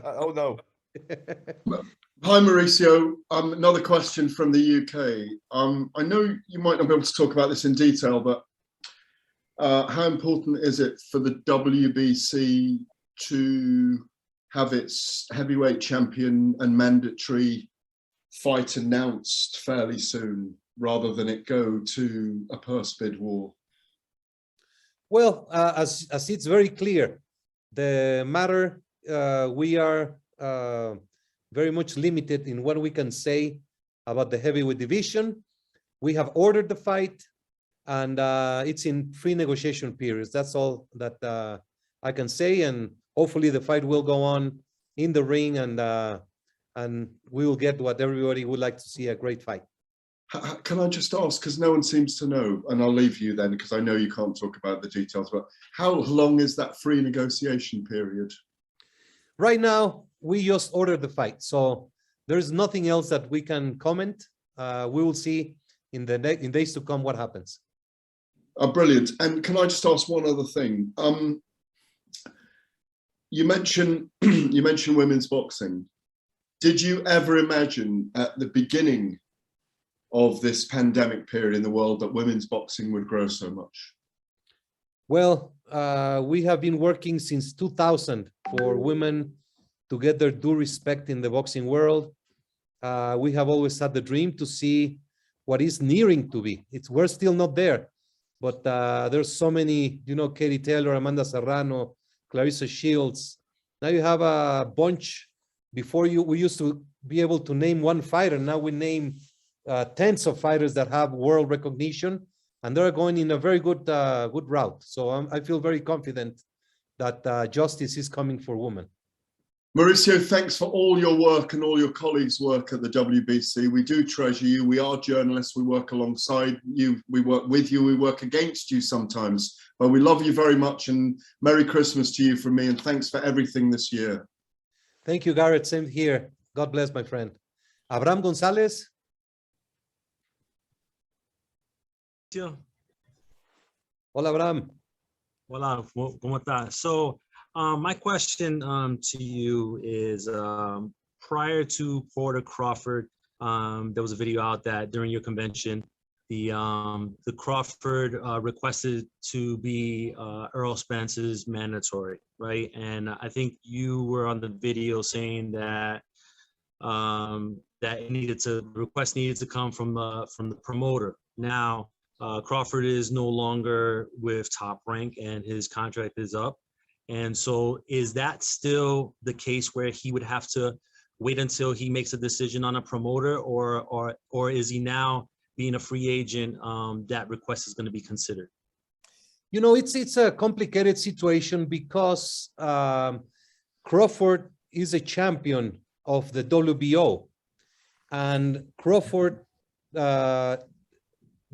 Oh, no. Hi, Mauricio. Another question from the UK. I know you might not be able to talk about this in detail, but how important is it for the WBC to have its heavyweight champion and mandatory fight announced fairly soon, rather than it go to a purse bid war? Well, as it's very clear, the matter, we are very much limited in what we can say about the heavyweight division. We have ordered the fight, and it's in free negotiation periods. That's all that I can say, and hopefully the fight will go on in the ring, and we will get what everybody would like to see, a great fight. Can I just ask, because no one seems to know, and I'll leave you then, because I know you can't talk about the details, but how long is that free negotiation period? Right now, we just ordered the fight, so there's nothing else that we can comment. We will see in days to come what happens. Brilliant. And can I just ask one other thing? You mentioned women's boxing. Did you ever imagine at the beginning of this pandemic period in the world that women's boxing would grow so much? Well, we have been working since 2000 for women to get their due respect in the boxing world. We have always had the dream to see what is nearing to be. We're still not there, but there's so many, you know, Katie Taylor, Amanda Serrano, Clarissa Shields. Now you have a bunch. Before we used to be able to name one fighter. Now we name tens of fighters that have world recognition, and they're going in a very good route. So I feel very confident that justice is coming for women. Mauricio, thanks for all your work and all your colleagues' work at the WBC. We do treasure you. We are journalists. We work alongside you. We work with you. We work against you sometimes. But we love you very much, and Merry Christmas to you from me, and thanks for everything this year. Thank you, Garrett. Same here. God bless, my friend. Abraham Gonzalez. Hola, Abraham. Hola, ¿cómo está? So, my question to you is, prior to Porter Crawford, there was a video out that during your convention, the Crawford requested to be Earl Spence's mandatory, right? And I think you were on the video saying that that request needed to come from the promoter. Now, Crawford is no longer with Top Rank, and his contract is up. And so, is that still the case where he would have to wait until he makes a decision on a promoter, or is he now, being a free agent, that request is going to be considered? You know, it's a complicated situation because Crawford is a champion of the WBO, and Crawford,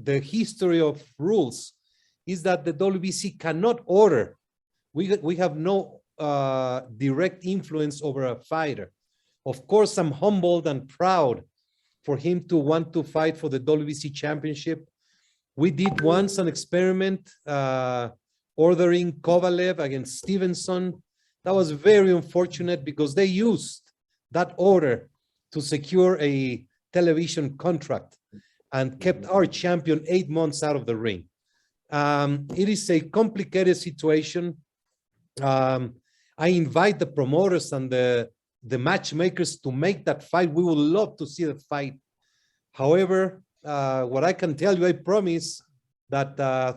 the history of rules is that the WBC cannot order. We have no direct influence over a fighter. Of course, I'm humbled and proud for him to want to fight for the WBC championship. We did once an experiment ordering Kovalev against Stevenson. That was very unfortunate because they used that order to secure a television contract and kept our champion 8 months out of the ring. It is a complicated situation. I invite the promoters and the matchmakers to make that fight. We would love to see the fight. However, what I can tell you, I promise that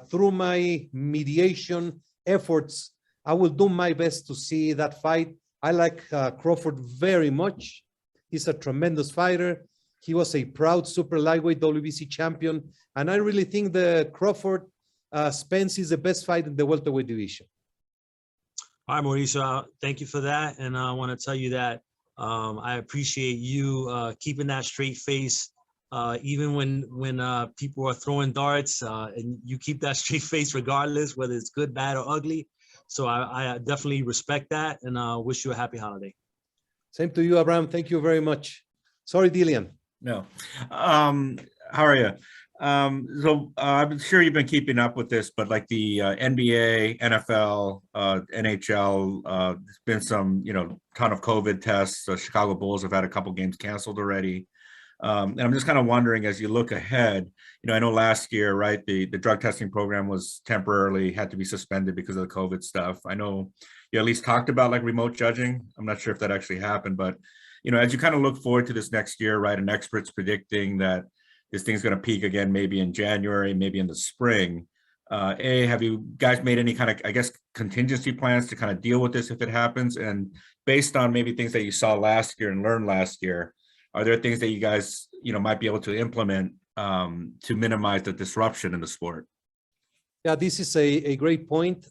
through my mediation efforts, I will do my best to see that fight. I like Crawford very much. He's a tremendous fighter. He was a proud super lightweight WBC champion. And I really think the Crawford Spence is the best fight in the welterweight division. All right, Mauricio, thank you for that. And I want to tell you that I appreciate you keeping that straight face, even when people are throwing darts, and you keep that straight face regardless, whether it's good, bad, or ugly. So I definitely respect that, and wish you a happy holiday. Same to you, Abraham. Thank you very much. Sorry, Dillian. No. How are you? I'm sure you've been keeping up with this, but like the NBA, NFL, NHL, there's been some, ton of COVID tests. The Chicago Bulls have had a couple games canceled already. And I'm just kind of wondering, as you look ahead, I know last year, right, the drug testing program was temporarily had to be suspended because of the COVID stuff. I know you at least talked about like remote judging. I'm not sure if that actually happened, but, as you kind of look forward to this next year, right, and experts predicting that this thing's going to peak again, maybe in January, maybe in the spring. Have you guys made any kind of, I guess, contingency plans to kind of deal with this if it happens? And based on maybe things that you saw last year and learned last year, are there things that you guys, might be able to implement to minimize the disruption in the sport? Yeah, this is a great point.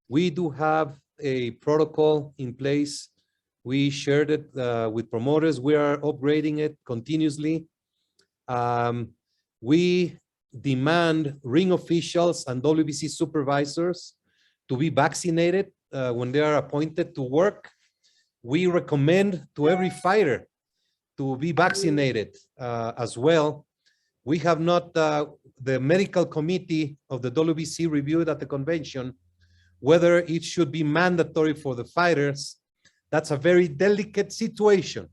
We do have a protocol in place. We shared it with promoters. We are upgrading it continuously. We demand ring officials and WBC supervisors to be vaccinated when they are appointed to work. We recommend to every fighter to be vaccinated as well. We have not, the medical committee of the WBC reviewed at the convention whether it should be mandatory for the fighters. That's a very delicate situation.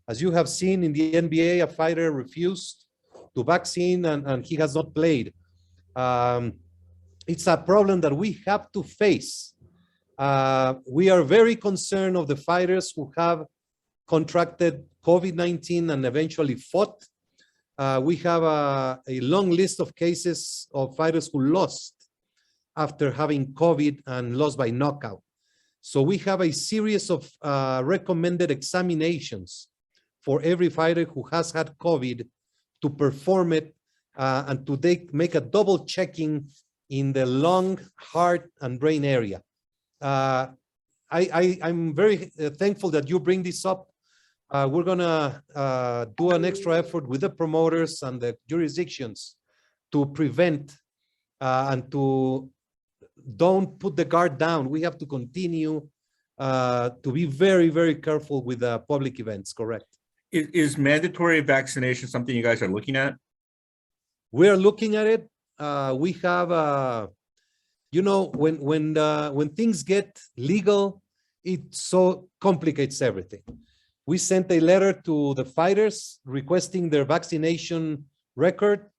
As you have seen in the NBA, a fighter refused to vaccine and he has not played. It's a problem that we have to face. We are very concerned of the fighters who have contracted COVID-19 and eventually fought. We have a long list of cases of fighters who lost after having COVID and lost by knockout. So we have a series of recommended examinations for every fighter who has had COVID to perform it and to make a double checking in the lung, heart, and brain area. I'm very thankful that you bring this up. We're gonna do an extra effort with the promoters and the jurisdictions to prevent and to don't put the guard down. We have to continue to be very, very careful with public events, correct? Is mandatory vaccination something you guys are looking at? We are looking at it. We have, when things get legal, it so complicates everything. We sent a letter to the fighters requesting their vaccination record,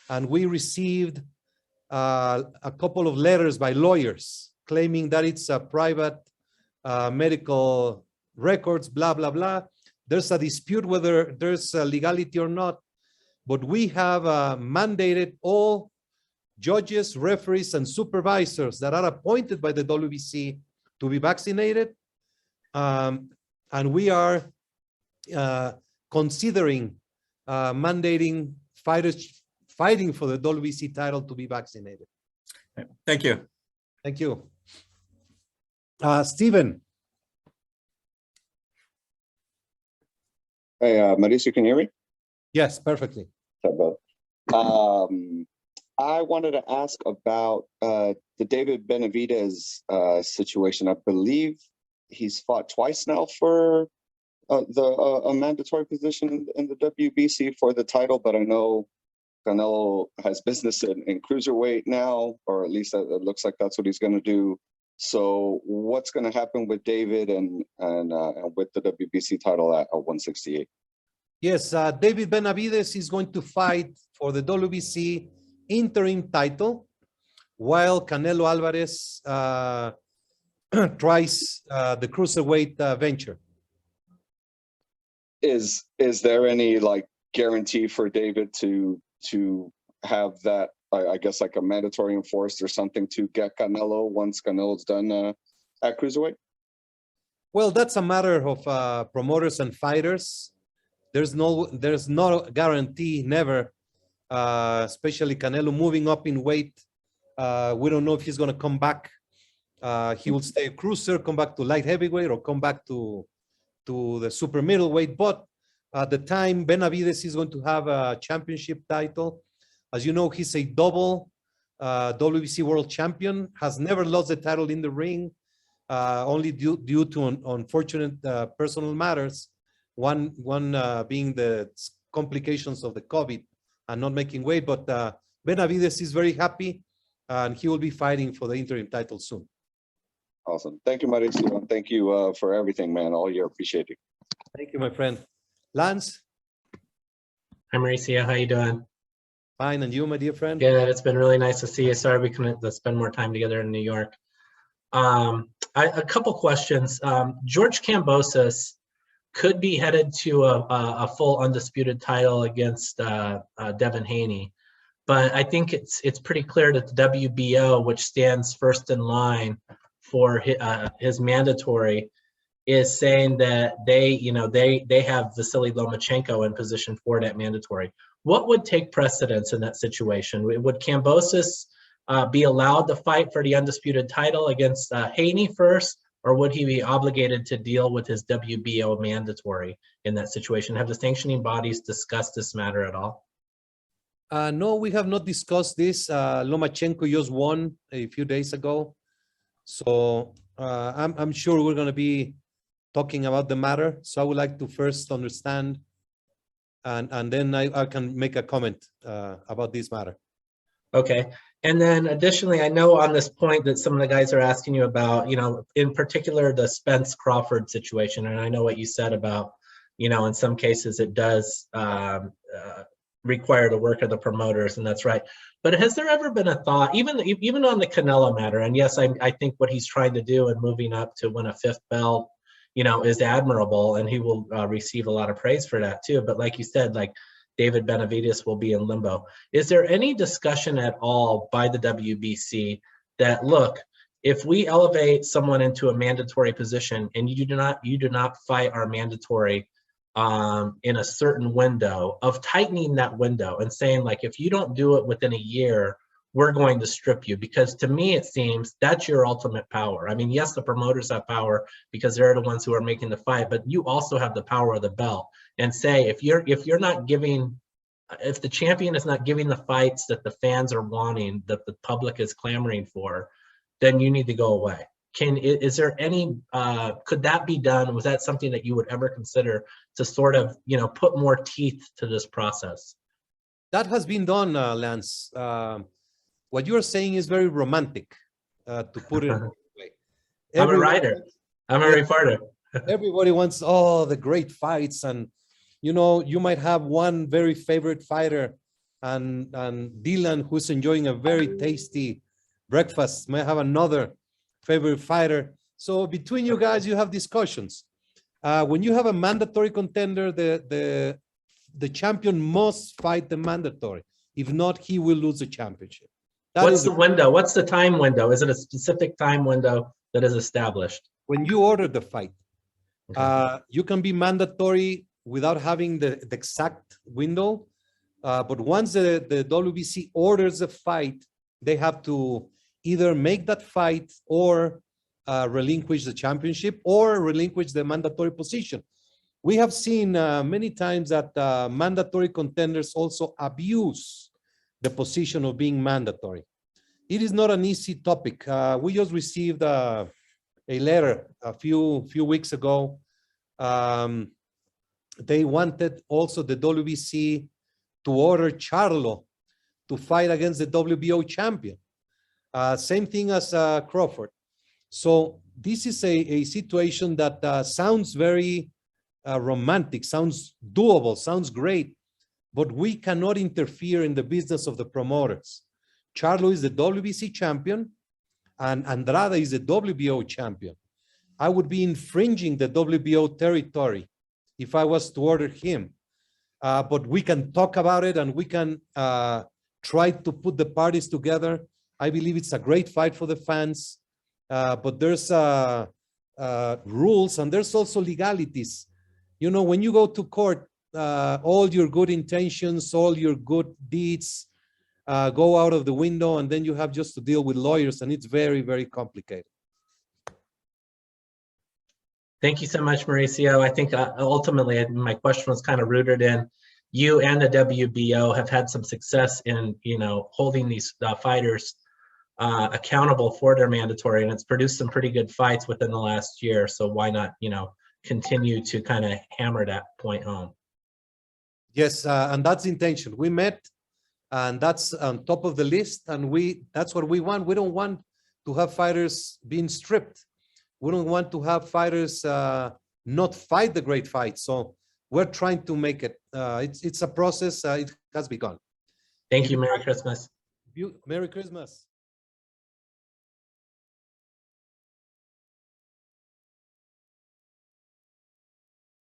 and we received a couple of letters by lawyers claiming that it's a private medical records, blah, blah, blah. There's a dispute whether there's legality or not, but we have mandated all judges, referees, and supervisors that are appointed by the WBC to be vaccinated. And we are considering mandating fighters fighting for the WBC title to be vaccinated. Thank you. Thank you. Stephen. Hey, Mauricio, can you hear me? Yes, perfectly. I wanted to ask about the David Benavidez situation. I believe he's fought twice now for a mandatory position in the WBC for the title, but I know Canelo has business in cruiserweight now, or at least it looks like that's what he's going to do. So what's going to happen with David and with the WBC title at 168? Yes, David Benavidez is going to fight for the WBC interim title while Canelo Alvarez tries the cruiserweight venture. Is there any guarantee for David to have that, I guess, like a mandatory enforced or something to get Canelo once Canelo's done at cruiserweight? Well, that's a matter of promoters and fighters. There's no guarantee, never, especially Canelo moving up in weight. We don't know if he's going to come back. He will stay a cruiser, come back to light heavyweight, or come back to the super middleweight. But at the time, Benavidez is going to have a championship title. As you know, he's a double WBC world champion, has never lost the title in the ring, only due to unfortunate personal matters. One being the complications of the COVID and not making weight. But Benavidez is very happy, and he will be fighting for the interim title soon. Awesome. Thank you, Mauricio. And thank you for everything, man. All year. Appreciate it. Thank you, my friend. Lance? Hi, Mauricio. How you doing? Fine, and you, my dear friend? Good. It's been really nice to see you. Sorry we couldn't spend more time together in New York. A couple questions. George Kambosos could be headed to a full undisputed title against Devin Haney, but I think it's pretty clear that the WBO, which stands first in line for his mandatory, is saying that they have Vasily Lomachenko in position for that mandatory. What would take precedence in that situation? Would Kambosos be allowed to fight for the undisputed title against Haney first, or would he be obligated to deal with his WBO mandatory in that situation? Have the sanctioning bodies discussed this matter at all? No, we have not discussed this. Lomachenko just won a few days ago. So I'm sure we're going to be talking about the matter. So I would like to first understand, and then I can make a comment about this matter. Okay. And then additionally, I know on this point that some of the guys are asking you about, in particular, the Spence Crawford situation. And I know what you said about, in some cases it does require the work of the promoters, and that's right. But has there ever been a thought, even on the Canelo matter, and yes, I think what he's trying to do and moving up to win a 5th belt, is admirable, and he will receive a lot of praise for that too. But like you said, like David Benavidez will be in limbo. Is there any discussion at all by the WBC that, look, if we elevate someone into a mandatory position and you do not fight our mandatory in a certain window, of tightening that window and saying, like, if you don't do it within a year, we're going to strip you? Because to me, it seems that's your ultimate power. I mean, yes, the promoters have power because they're the ones who are making the fight, but you also have the power of the belt. And say, if the champion is not giving the fights that the fans are wanting, that the public is clamoring for, then you need to go away. Is there any, could that be done? Was that something that you would ever consider to sort of, put more teeth to this process? That has been done, Lance. What you're saying is very romantic, to put it that way. I'm a writer. I'm a reporter. Everybody wants, the great fights. And, you might have one very favorite fighter, and Dylan, who's enjoying a very tasty breakfast, might have another favorite fighter. So between you guys, you have discussions. When you have a mandatory contender, the champion must fight the mandatory. If not, he will lose the championship. What's the window? What's the time window? Is it a specific time window that is established? When you order the fight, you can be mandatory without having the exact window. But once the WBC orders a fight, they have to either make that fight or relinquish the championship or relinquish the mandatory position. We have seen many times that mandatory contenders also abuse the position of being mandatory. It is not an easy topic. We just received a letter a few weeks ago. They wanted also the WBC to order Charlo to fight against the WBO champion. Same thing as Crawford. So this is a situation that sounds very romantic, sounds doable, sounds great, but we cannot interfere in the business of the promoters. Charlo is the WBC champion and Andrade is the WBO champion. I would be infringing the WBO territory if I was to order him. But we can talk about it and we can try to put the parties together. I believe it's a great fight for the fans, but there's rules and there's also legalities. When you go to court, all your good intentions, all your good deeds go out of the window, and then you have just to deal with lawyers, and it's very, very complicated. Thank you so much, Mauricio. I think ultimately my question was kind of rooted in you and the WBO have had some success in, holding these fighters accountable for their mandatory, and it's produced some pretty good fights within the last year. So why not, continue to kind of hammer that point home? Yes, and that's the intention. We met, and that's on top of the list, and that's what we want. We don't want to have fighters being stripped. We don't want to have fighters not fight the great fight. So we're trying to make it. It's a process. It has begun. Thank you. Merry Christmas. Merry Christmas.